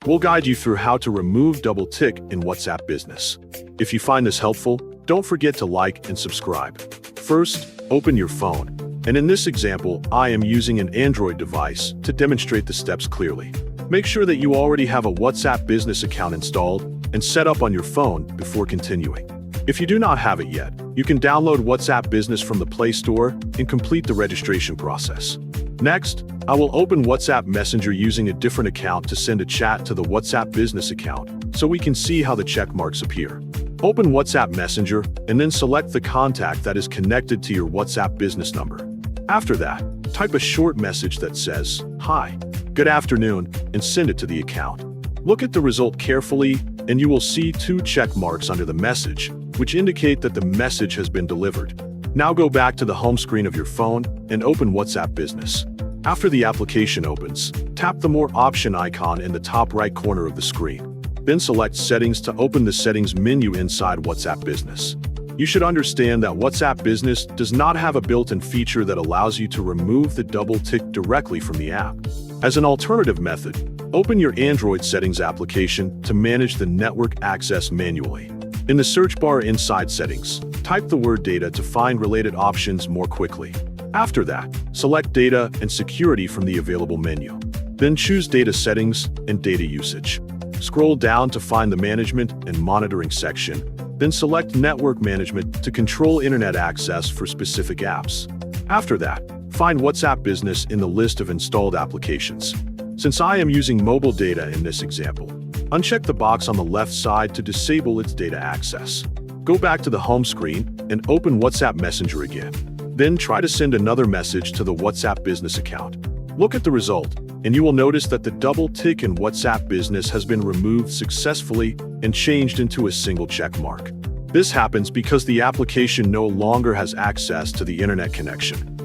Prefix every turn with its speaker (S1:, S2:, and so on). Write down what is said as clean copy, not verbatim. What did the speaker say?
S1: We'll guide you through how to remove double tick in WhatsApp Business. If you find this helpful, don't forget to like and subscribe. First, open your phone. And in this example, I am using an Android device to demonstrate the steps clearly. Make sure that you already have a WhatsApp Business account installed and set up on your phone before continuing. If you do not have it yet, you can download WhatsApp Business from the Play Store and complete the registration process. Next, I will open WhatsApp Messenger using a different account to send a chat to the WhatsApp Business account so we can see how the check marks appear. Open WhatsApp Messenger and then select the contact that is connected to your WhatsApp Business number. After that, type a short message that says, "Hi, good afternoon," and send it to the account. Look at the result carefully, and you will see 2 check marks under the message, which indicate that the message has been delivered. Now go back to the home screen of your phone and open WhatsApp Business. After the application opens, tap the More option icon in the top right corner of the screen. Then select Settings to open the Settings menu inside WhatsApp Business. You should understand that WhatsApp Business does not have a built-in feature that allows you to remove the double tick directly from the app. As an alternative method, open your Android settings application to manage the network access manually. In the search bar inside Settings, type the word Data to find related options more quickly. After that, select Data and Security from the available menu. Then choose Data Settings and Data Usage. Scroll down to find the Management and Monitoring section, then select Network Management to control internet access for specific apps. After that, find WhatsApp Business in the list of installed applications. Since I am using mobile data in this example, uncheck the box on the left side to disable its data access. Go back to the home screen and open WhatsApp Messenger again. Then try to send another message to the WhatsApp Business account. Look at the result, and you will notice that the double tick in WhatsApp Business has been removed successfully and changed into a single check mark. This happens because the application no longer has access to the internet connection.